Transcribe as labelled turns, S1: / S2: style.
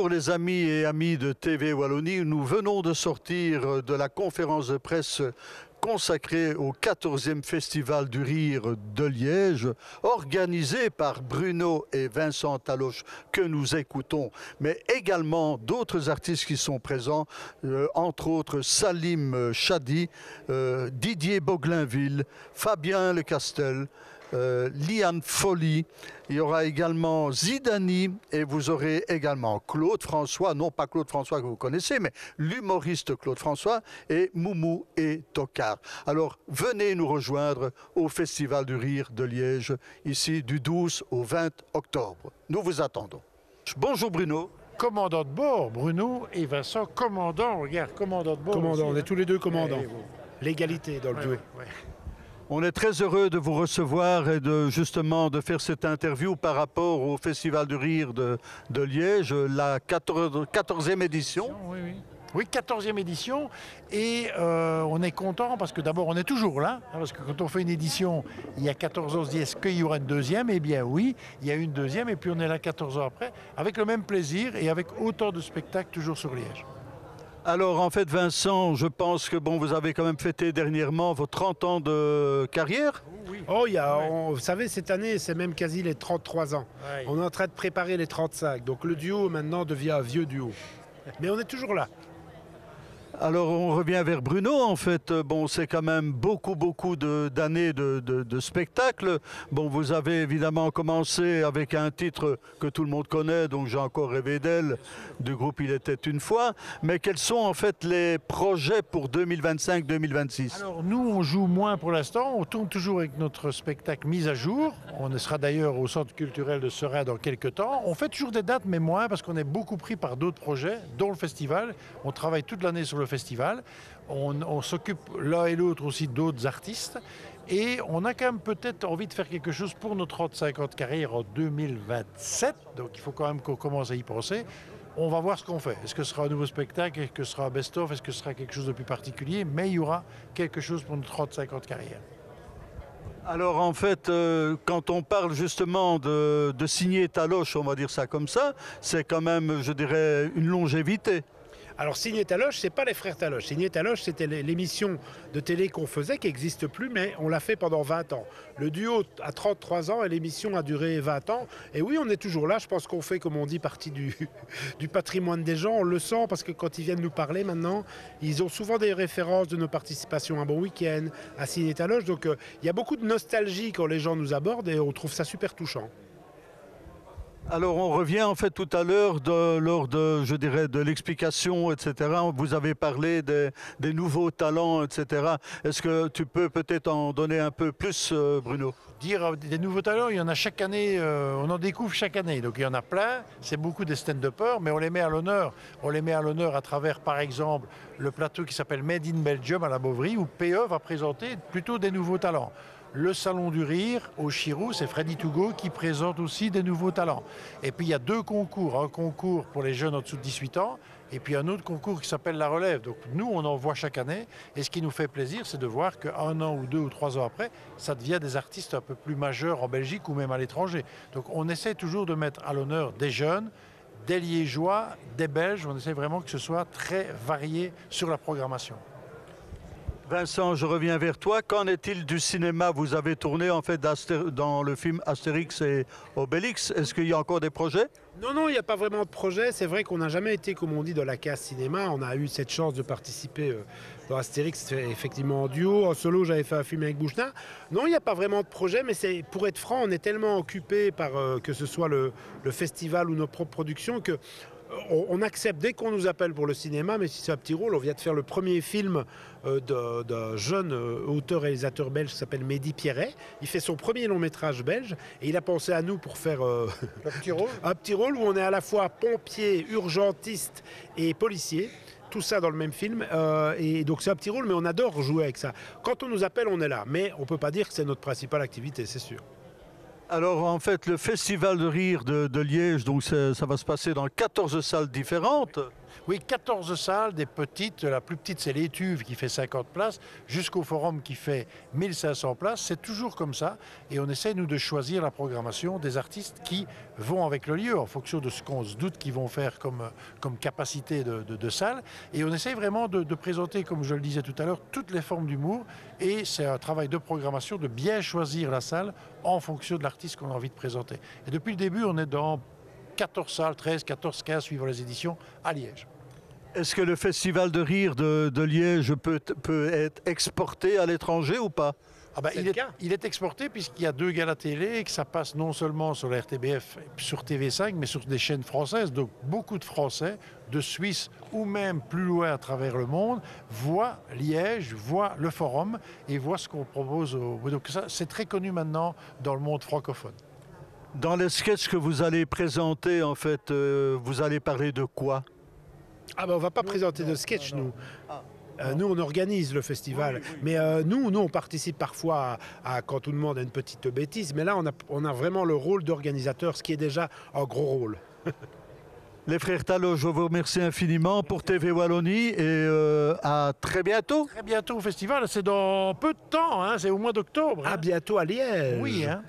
S1: Bonjour les amis et amis de TV Wallonie. Nous venons de sortir de la conférence de presse consacrée au 14e Festival du Rire de Liège, organisé par Bruno et Vincent Taloche, que nous écoutons, mais également d'autres artistes qui sont présents, entre autres Salim Chadi, Didier Boglinville, Fabien Lecastel, Liane Folly, il y aura également Zidani et vous aurez également Claude François, non pas Claude François que vous connaissez, mais l'humoriste Claude François et Moumou et Tocard. Alors venez nous rejoindre au Festival du Rire de Liège, ici du 12 au 20 octobre. Nous vous attendons. Bonjour Bruno.
S2: Commandant de bord, Bruno et Vincent, commandant, regarde, commandant de bord.
S3: Commandant,
S2: aussi,
S3: on est tous les deux commandants.
S2: Ouais, bon.
S3: L'égalité dans le duo.
S2: Ouais.
S1: On est très heureux de vous recevoir et justement de faire cette interview par rapport au Festival du Rire de Liège, la 14e édition.
S2: Oui, 14e édition. Et on est content parce que d'abord, on est toujours là. Parce que quand on fait une édition, il y a 14 ans, on se dit est-ce qu'il y aura une deuxième? Eh bien oui, il y a une deuxième et puis on est là 14 ans après, avec le même plaisir et avec autant de spectacles toujours sur Liège.
S1: Alors en fait Vincent, je pense que bon, vous avez quand même fêté dernièrement vos 30 ans de carrière.
S3: Oh, vous savez, cette année, c'est même quasi les 33 ans.
S2: Ouais.
S3: On est en train de préparer les 35. Donc le duo maintenant devient un vieux duo. Mais on est toujours là.
S1: Alors on revient vers Bruno en fait. Bon, c'est quand même beaucoup d'années de spectacle. Bon, vous avez évidemment commencé avec un titre que tout le monde connaît, donc J'ai encore rêvé d'elle, du groupe Il était une fois. Mais quels sont en fait les projets pour 2025-2026?
S2: Alors nous, on joue moins pour l'instant. On tourne toujours avec notre spectacle Mise à jour. On sera d'ailleurs au Centre culturel de Seraing dans quelques temps. On fait toujours des dates, mais moins, parce qu'on est beaucoup pris par d'autres projets, dont le festival. On travaille toute l'année sur le festival. On s'occupe l'un et l'autre aussi d'autres artistes. Et on a quand même peut-être envie de faire quelque chose pour nos 35 ans de carrière en 2027. Donc il faut quand même qu'on commence à y penser. On va voir ce qu'on fait. Est-ce que ce sera un nouveau spectacle? Est-ce que ce sera un best-of? Est-ce que ce sera quelque chose de plus particulier? Mais il y aura quelque chose pour nos 35 ans de carrière.
S1: Alors en fait, quand on parle justement de signer Taloche, on va dire ça comme ça, c'est quand même, je dirais, une longévité.
S3: Alors Signé Taloche, c'est pas les frères Taloche. Signé Taloche, c'était l'émission de télé qu'on faisait, qui n'existe plus, mais on l'a fait pendant 20 ans. Le duo a 33 ans et l'émission a duré 20 ans. Et oui, on est toujours là. Je pense qu'on fait, comme on dit, partie du patrimoine des gens. On le sent parce que quand ils viennent nous parler maintenant, ils ont souvent des références de nos participations à Bon Week-end, à Signé Taloche. Donc il y a beaucoup de nostalgie quand les gens nous abordent et on trouve ça super touchant.
S1: Alors on revient en fait tout à l'heure lors de, je dirais, de l'explication, etc. Vous avez parlé des nouveaux talents, etc. Est-ce que tu peux peut-être en donner un peu plus, Bruno?
S2: Dire des nouveaux talents, il y en a chaque année, on en découvre chaque année. Donc il y en a plein, c'est beaucoup des stand-uppers, mais on les met à l'honneur. On les met à l'honneur à travers, par exemple, le plateau qui s'appelle Made in Belgium à la Beauvry, où PE va présenter plutôt des nouveaux talents. Le Salon du Rire au Chirou, c'est Freddy Tougo qui présente aussi des nouveaux talents. Et puis il y a deux concours, un concours pour les jeunes en dessous de 18 ans et puis un autre concours qui s'appelle La Relève. Donc nous, on en voit chaque année et ce qui nous fait plaisir, c'est de voir qu'un an ou 2 ou 3 ans après, ça devient des artistes un peu plus majeurs en Belgique ou même à l'étranger. Donc on essaie toujours de mettre à l'honneur des jeunes, des Liégeois, des Belges. On essaie vraiment que ce soit très varié sur la programmation.
S1: Vincent, je reviens vers toi. Qu'en est-il du cinéma? Vous avez tourné en fait dans le film Astérix et Obélix. Est-ce qu'il y a encore des projets?
S3: Non, il n'y a pas vraiment de projet. C'est vrai qu'on n'a jamais été, comme on dit, dans la case cinéma. On a eu cette chance de participer dans Astérix, effectivement en duo. En solo, j'avais fait un film avec Bouchna. Non, il n'y a pas vraiment de projet, mais pour être franc, on est tellement occupé par que ce soit le festival ou nos propres productions que on accepte dès qu'on nous appelle pour le cinéma, mais si c'est un petit rôle, on vient de faire le premier film d'un jeune auteur-réalisateur belge qui s'appelle Mehdi Pierret. Il fait son premier long métrage belge et il a pensé à nous pour faire un petit rôle où on est à la fois pompier, urgentiste et policier. Tout ça dans le même film. Et donc c'est un petit rôle, mais on adore jouer avec ça. Quand on nous appelle, on est là. Mais on ne peut pas dire que c'est notre principale activité, c'est sûr.
S1: Alors en fait, le Festival de Rire de Liège, donc ça va se passer dans 14 salles différentes.
S2: Oui, 14 salles, des petites. La plus petite, c'est l'Étuve qui fait 50 places, jusqu'au Forum qui fait 1500 places. C'est toujours comme ça. Et on essaie, nous, de choisir la programmation des artistes qui vont avec le lieu, en fonction de ce qu'on se doute qu'ils vont faire comme capacité de salle. Et on essaie vraiment de présenter, comme je le disais tout à l'heure, toutes les formes d'humour. Et c'est un travail de programmation de bien choisir la salle en fonction de l'artiste qu'on a envie de présenter. Et depuis le début, on est dans 14 salles, 13, 14, 15, suivant les éditions, à Liège.
S1: Est-ce que le Festival de rire de Liège peut être exporté à l'étranger ou pas?
S2: Ah ben,
S3: C'est le cas.
S2: il est exporté puisqu'il y a 2 galas télé et que ça passe non seulement sur la RTBF et sur TV5, mais sur des chaînes françaises. Donc beaucoup de Français, de Suisse ou même plus loin à travers le monde, voient Liège, voient le Forum et voient ce qu'on propose. Donc ça, c'est très connu maintenant dans le monde francophone.
S1: Dans les sketchs que vous allez présenter, en fait, vous allez parler de quoi?
S3: Ah ben on va pas présenter de sketch, nous. Nous, on organise le festival. Mais nous, on participe parfois quand tout le monde a une petite bêtise. Mais là, on a vraiment le rôle d'organisateur, ce qui est déjà un gros rôle.
S1: Les frères Talot, je vous remercie infiniment pour TV Wallonie et à très bientôt.
S2: Très bientôt au festival, c'est dans peu de temps, hein, c'est au mois d'octobre.
S3: À
S2: Hein.
S3: bientôt à Liège.
S2: Oui, hein.